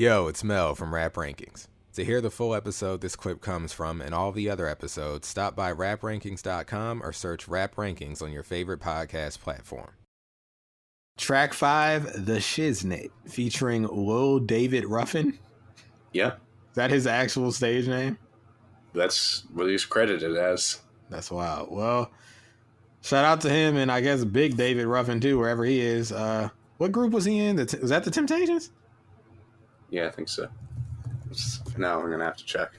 Yo, it's Mel from Rap Rankings. To hear the full episode this clip comes from and all the other episodes, stop by raprankings.com or search Rap Rankings on your favorite podcast platform. Track 5, The Shiznit, featuring Lil David Ruffin. Yeah. Is that his actual stage name? That's what he's credited as. That's wild. Well, shout out to him and I guess Big David Ruffin too, wherever he is. What group was he in? Was that the Temptations? Yeah, I think so. Now we're gonna have to check.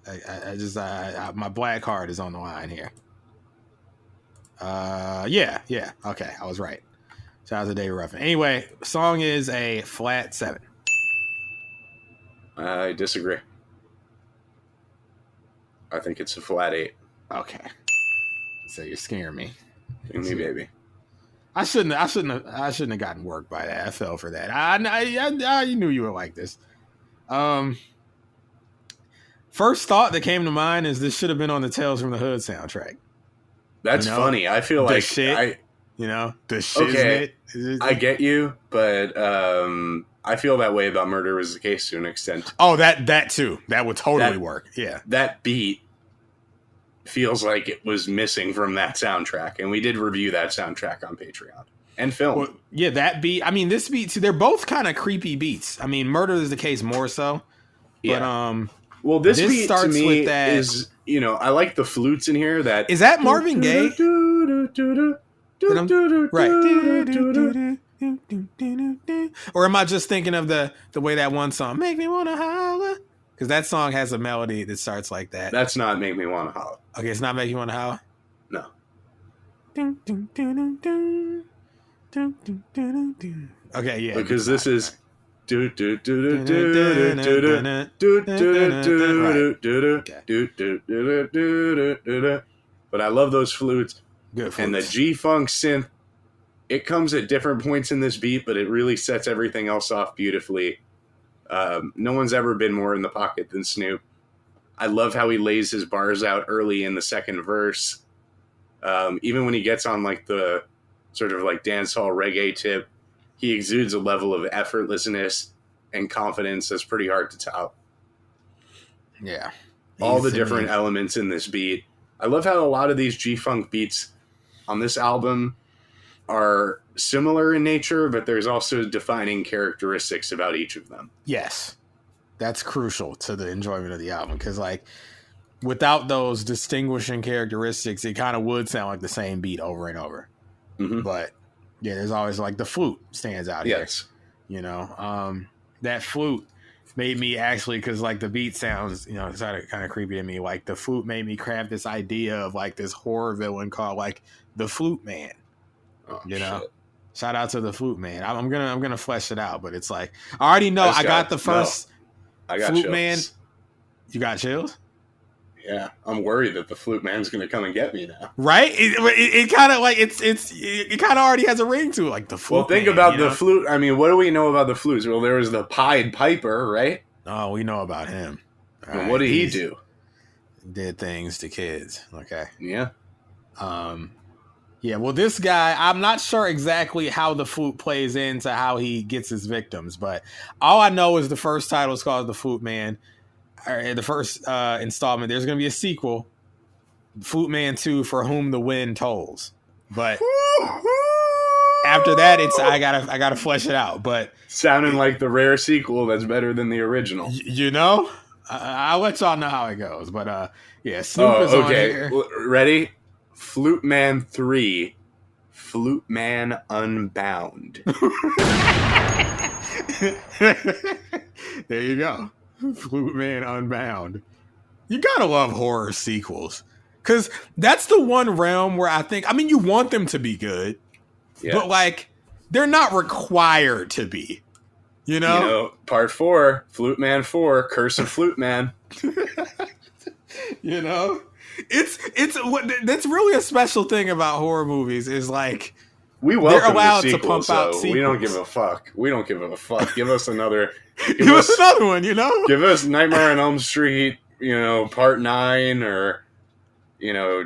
I my black card is on the line here. Yeah. Okay, I was right. Shout out to David Ruffin. Anyway, song is a flat 7. I disagree. I think it's a flat 8. Okay. So you're scaring me. Me, baby. I shouldn't have gotten work by that. I fell for that. I knew you would like this. First thought that came to mind is this should have been on the Tales from the Hood soundtrack. That's funny. I feel like the Shiznit. Okay, I get you, but I feel that way about Murder Was the Case to an extent. Oh, that too. That would totally work. Yeah. That beat feels like it was missing from that soundtrack, and we did review that soundtrack on Patreon and film. Well, yeah, that beat. I mean, this beat too. They're both kind of creepy beats. I mean, Murder Is the Case more so. Yeah. But well, this beat starts to me with that. Is I like the flutes in here. That is that Marvin Gaye. Right. Or am I just thinking of the way that one song "Make Me Wanna Holler"? Because that song has a melody that starts like that. That's not "Make Me Wanna Holler." Okay, it's not "Make You Wanna Holler." No. Okay, yeah. Because this is. But I love those flutes. Good flutes. And the G-Funk synth, it comes at different points in this beat, but it really sets everything else off beautifully. No one's ever been more in the pocket than Snoop. I love how he lays his bars out early in the second verse. Even when he gets on like the sort of like dancehall reggae tip, he exudes a level of effortlessness and confidence that's pretty hard to top. Yeah. All the different elements in this beat. I love how a lot of these G-Funk beats on this album are similar in nature, but there's also defining characteristics about each of them. Yes. That's crucial to the enjoyment of the album, because like without those distinguishing characteristics, it kind of would sound like the same beat over and over. Mm-hmm. But yeah, there's always like the flute stands out here. Yes. That flute made me actually, because like the beat sounds, it's kind of creepy to me. Like the flute made me craft this idea of like this horror villain called like the Flute Man. Oh, shit. Shout out to the Flute Man. I'm gonna flesh it out, but it's like I already know I got the first I got Flute chills. Man. You got chills? Yeah, I'm worried that the Flute Man's gonna come and get me now. Right? It kind of like it kind of already has a ring to it, like the flute. Well, think about the flute. I mean, what do we know about the flutes? Well, there was the Pied Piper, right? Oh, we know about him. Well, what did he do? Did things to kids. Okay. Yeah. Yeah. Well, this guy, I'm not sure exactly how the flute plays into how he gets his victims, but all I know is the first title is called The Flute Man. The first installment. There's going to be a sequel, Flute Man 2, For Whom the Wind Tolls. But after that, I gotta flesh it out. But sounding like the rare sequel that's better than the original. I'll let y'all know how it goes. But yeah, Snoop is on here. Ready? Flute Man 3, Flute Man Unbound. There you go. Flute Man Unbound. You gotta love horror sequels, because that's the one realm where you want them to be good, but like they're not required to be. Part 4, Flute Man 4, Curse of Flute Man. It's what that's really a special thing about horror movies is like we welcome they're allowed the sequels, to pump out sequels. We don't give a fuck. Give us another. Give us another one. Give us Nightmare on Elm Street. Part 9 or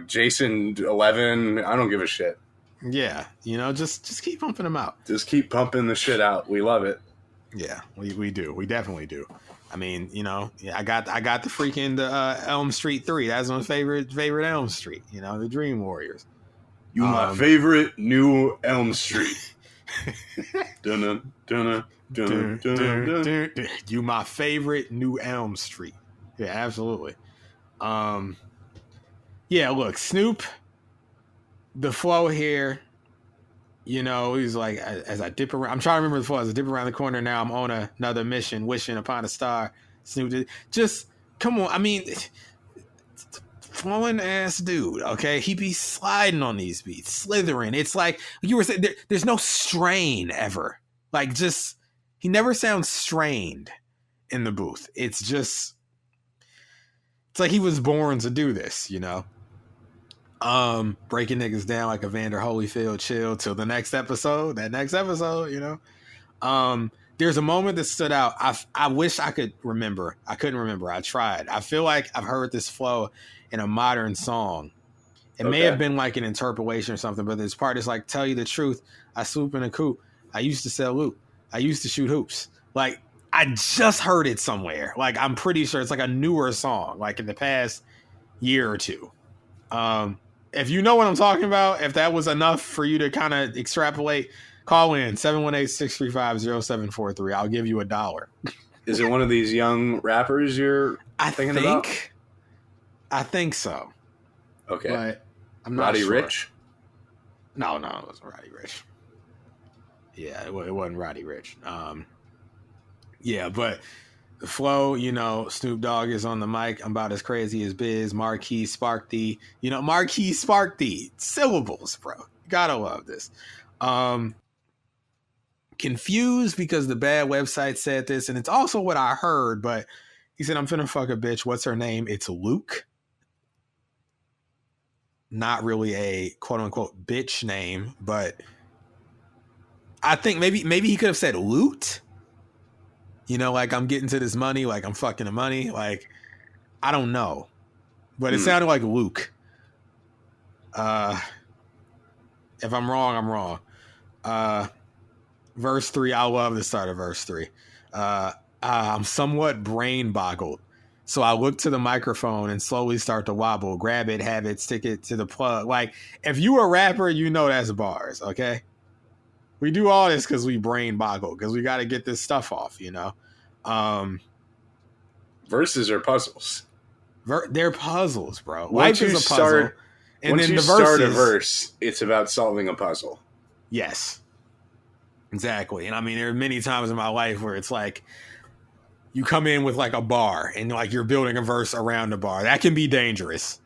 Jason 11. I don't give a shit. Yeah, just keep pumping them out. Just keep pumping the shit out. We love it. Yeah, we do. We definitely do. I mean, you know, yeah, I got the freaking Elm Street 3. That's my favorite Elm Street. You know, the Dream Warriors. You my favorite new Elm Street. Dunna, dunna, dunna, dunna, dunna. You my favorite new Elm Street. Yeah, absolutely. Yeah, look, Snoop, the flow here, you know, he's like, as I dip around, I'm trying to remember the flow. As I dip around the corner now, I'm on another mission, wishing upon a star. Snoop did, just, come on. I mean, flowing ass dude, okay? He be sliding on these beats, slithering. It's like, you were saying, there's no strain ever. Like, just, he never sounds strained in the booth. It's just, it's like he was born to do this, you know? Breaking niggas down like Evander Holyfield, chill till the next episode. That next episode, you know. There's a moment that stood out. I wish I could remember. I couldn't remember. I tried. I feel like I've heard this flow in a modern song. It may have been like an interpolation or something, but this part is like, tell you the truth, I swoop in a coupe. I used to sell loot. I used to shoot hoops. Like, I just heard it somewhere. Like, I'm pretty sure it's like a newer song, like in the past year or two. If you know what I'm talking about, if that was enough for you to kind of extrapolate, call in 718-635-0743. I'll give you $1. Is it one of these young rappers you're thinking about? I think so. Okay. But I'm not Roddy sure. Rich? No, it wasn't Roddy Rich. Yeah, it wasn't Roddy Rich. Yeah, but the flow, you know, Snoop Dogg is on the mic. I'm about as crazy as Biz. Marquis Spark D. You know, Marquis Spark D. Syllables, bro. You gotta love this. Confused because the bad website said this, and it's also what I heard, but he said, I'm finna fuck a bitch. What's her name? It's Luke. Not really a quote-unquote bitch name, but I think maybe he could have said loot. You know, like, I'm getting to this money, like, I'm fucking the money. Like, I don't know. But it sounded like Luke. If I'm wrong, I'm wrong. Verse 3, I love the start of verse 3. I'm somewhat brain boggled. So I look to the microphone and slowly start to wobble, grab it, have it, stick it to the plug. Like, if you a rapper, you know that's bars, okay? We do all this because we brain boggle, because we got to get this stuff off, you know? Verses are puzzles. They're puzzles, bro. Once Life is a puzzle. And once then you the verses, start a verse, it's about solving a puzzle. Yes. Exactly. And I mean, there are many times in my life where it's like, you come in with like a bar and like you're building a verse around the bar. That can be dangerous.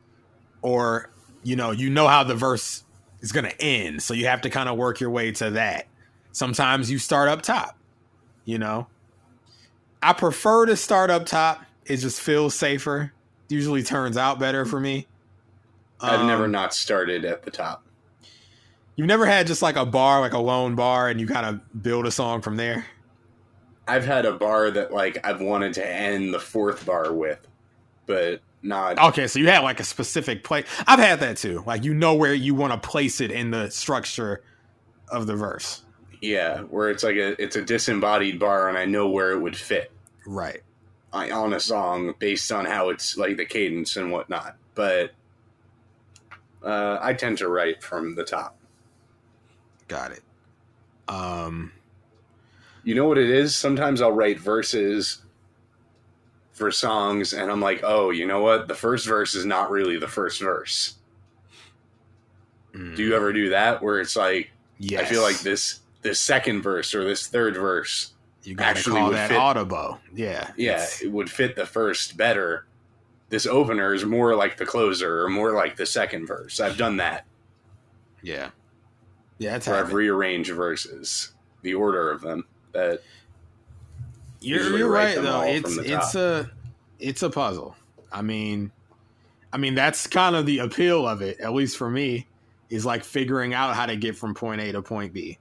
Or, you know how the verse is going to end. So you have to kind of work your way to that. Sometimes you start up top, you know. I prefer to start up top. It just feels safer. Usually turns out better for me. I've never not started at the top. You've never had just like a bar, like a lone bar, and you kind of build a song from there? I've had a bar that like I've wanted to end the fourth bar with, but not. Okay, so you had like a specific place. I've had that too. Like, you know where you want to place it in the structure of the verse. Yeah, where it's like it's a disembodied bar, and I know where it would fit. Right. On a song based on how it's like the cadence and whatnot. But I tend to write from the top. Got it. You know what it is? Sometimes I'll write verses for songs, and I'm like, oh, you know what? The first verse is not really the first verse. Do you ever do that? Where it's like, yes. I feel like this second verse or this third verse, you gotta actually call that audible. Yeah. Yeah, it would fit the first better. This opener is more like the closer or more like the second verse. I've done that. Yeah. Yeah, that's where I've rearranged verses, the order of them. That you're right though. It's a puzzle. I mean that's kind of the appeal of it, at least for me, is like figuring out how to get from point A to point B.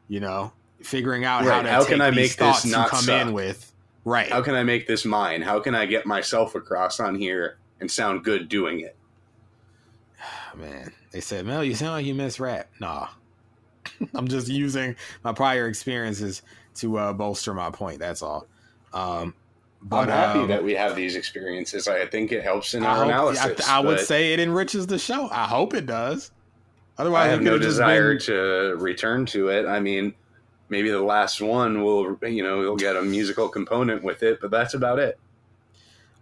You know, figuring out how can I make this not come in with. Right. How can I make this mine? How can I get myself across on here and sound good doing it? Man, they said, Mel, you sound like you miss rap. Nah. I'm just using my prior experiences to bolster my point. That's all. But I'm happy that we have these experiences. I think it helps in our analysis. I would say it enriches the show. I hope it does. Otherwise, I have no desire to return to it. I mean, maybe the last one will, you'll get a musical component with it, but that's about it.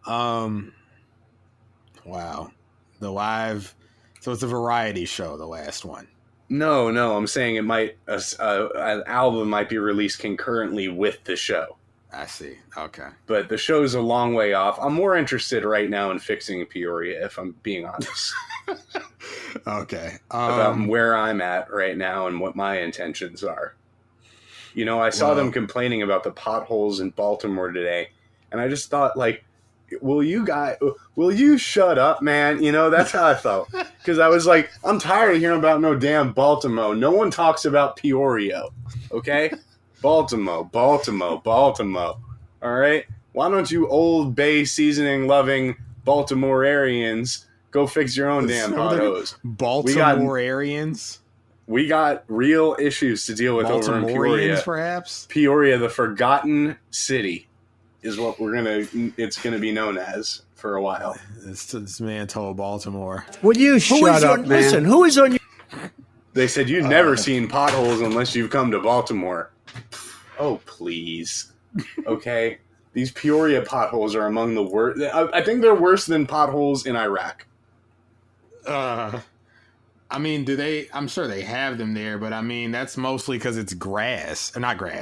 Wow. The live, so it's a variety show, the last one. No, I'm saying it might, an album might be released concurrently with the show. I see. Okay. But the show's a long way off. I'm more interested right now in fixing Peoria, if I'm being honest. Okay. About where I'm at right now and what my intentions are. I saw them complaining about the potholes in Baltimore today, and I just thought, will you shut up, man? That's how I felt. Because I was like, I'm tired of hearing about no damn Baltimore. No one talks about Peoria, okay? Baltimore. All right? Why don't you Old Bay seasoning-loving Baltimoreans go fix your own damn potholes? Baltimoreans? We got real issues to deal with over in Peoria. Perhaps? Peoria, the Forgotten City, is what it's gonna be known as for a while. This man told Baltimore. Will you shut up, man? Listen, who is on your... They said you've never seen potholes unless you've come to Baltimore. Oh, please. Okay? These Peoria potholes are among the worst. I think they're worse than potholes in Iraq. I mean, I'm sure they have them there, but I mean, that's mostly because it's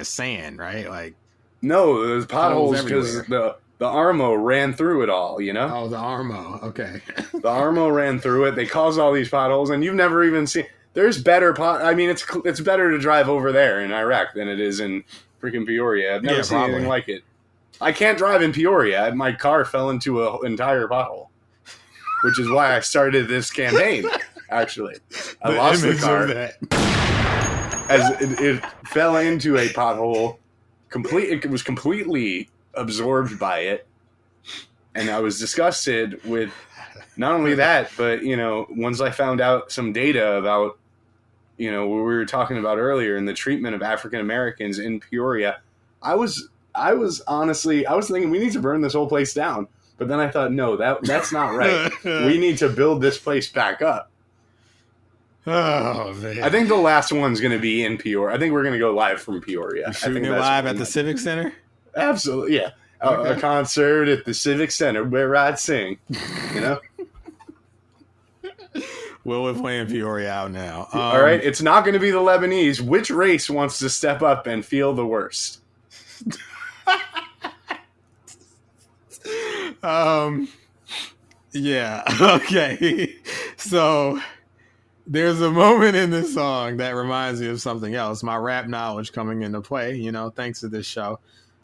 sand, right? No, there's potholes because the Armo ran through it all, Oh, the Armo. Okay. The Armo ran through it. They caused all these potholes, and you've never even seen... There's better I mean, it's better to drive over there in Iraq than it is in freaking Peoria. I've never seen anything like it. I can't drive in Peoria. My car fell into an entire pothole, which is why I started this campaign. Actually, I lost the car as it fell into a pothole. It was completely absorbed by it, and I was disgusted with not only that, but once I found out some data about what we were talking about earlier in the treatment of African Americans in Peoria, I was thinking we need to burn this whole place down. But then I thought, no, that's not right. We need to build this place back up. Oh, man. I think the last one's going to be in Peoria. I think we're going to go live from Peoria. You're shooting it live at the Civic Center? Absolutely, yeah. Okay. A concert at the Civic Center where I'd sing, Well, we're playing Peoria out now. All right, it's not going to be the Lebanese. Which race wants to step up and feel the worst? Yeah, okay. So... there's a moment in this song that reminds me of something else. My rap knowledge coming into play, thanks to this show.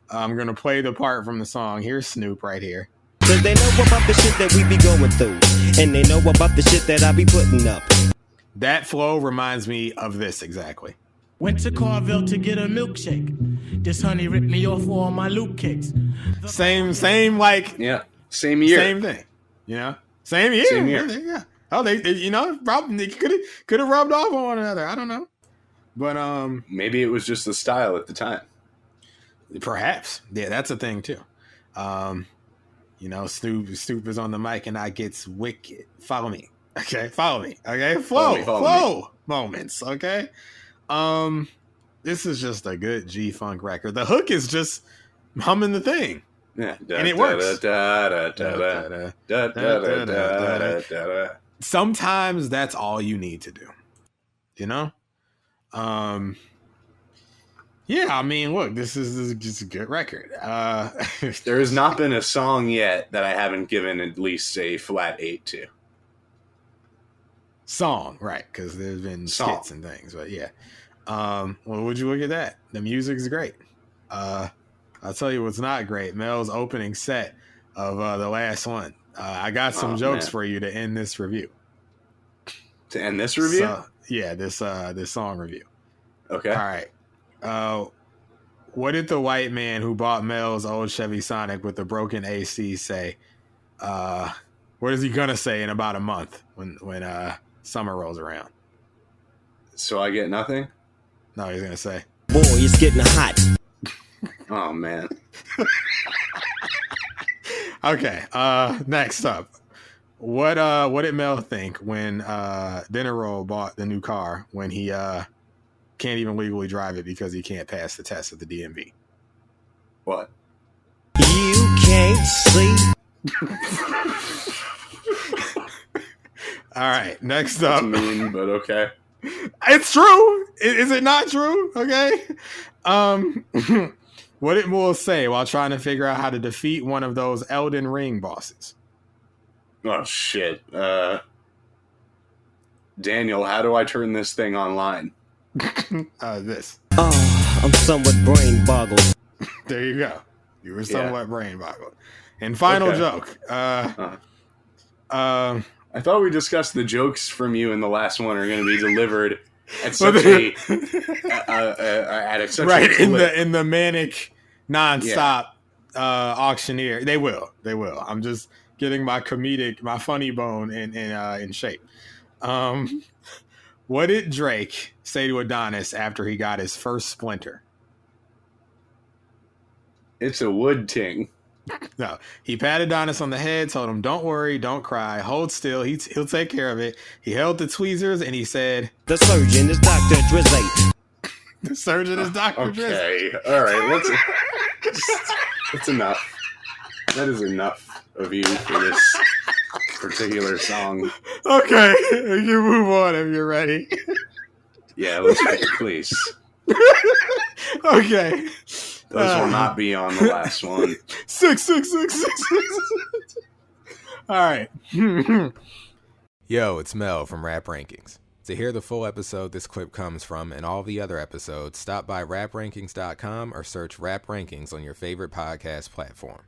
I'm going to play the part from the song. Here's Snoop right here. Cause they know about the shit that we be going through. And they know about the shit that I be putting up. That flow reminds me of this exactly. Went to Carville to get a milkshake. This honey ripped me off all my loot cakes. Same Yeah, same year. Same thing. Same year. Same year. Yeah. Oh, they probably they could have rubbed off on one another. I don't know, but maybe it was just the style at the time. Perhaps, yeah, that's a thing too. Snoop is on the mic and I gets wicked. Follow me, okay. Follow me, okay. Flow moments, okay. This is just a good G-Funk record. The hook is just humming the thing. Yeah, and it works. Sometimes that's all you need to do, Yeah, I mean, look, this is just a good record. There has not been a song yet that I haven't given at least a flat 8 to. Song, right? Because there's been skits and things, but yeah. Well, would you look at that? The music's great. I'll tell you what's not great. Mel's opening set of the last one. I got some jokes for you to end this review. To end this review? So, yeah, this song review. Okay. All right. What did the white man who bought Mel's old Chevy Sonic with the broken AC say? What is he gonna say in about a month when summer rolls around? So I get nothing? No, he's gonna say, boy, it's getting hot. Oh man. Okay. Next up, what did Mel think when Dinner Roll bought the new car when he can't even legally drive it because he can't pass the test at the DMV? What? You can't see. All right. Next That's up, mean, but okay. it's true. Is it not true? Okay. What did Moulz say while trying to figure out how to defeat one of those Elden Ring bosses? Oh shit. Daniel, how do I turn this thing online? This. Oh, I'm somewhat brain boggled. There you go. You were somewhat brain boggled. And final joke. I thought we discussed the jokes from you in the last one are going to be delivered at such a right clip. in the manic nonstop auctioneer. They will. I'm just getting my funny bone in shape. What did Drake say to Adonis after he got his first splinter? It's a wood ting. No, he patted Adonis on the head, told him, "Don't worry, don't cry, hold still. He'll take care of it." He held the tweezers and he said, The surgeon is Dr. Drizzy. "The surgeon is Dr. Drizzy." Okay, all right. That's enough. That is enough of you for this particular song. Okay, you can move on if you're ready. Yeah, let's please. Okay. Those will not be on the last one. 66666. All right. Yo, it's Mel from Rap Rankings. To hear the full episode this clip comes from and all the other episodes, stop by raprankings.com or search Rap Rankings on your favorite podcast platform.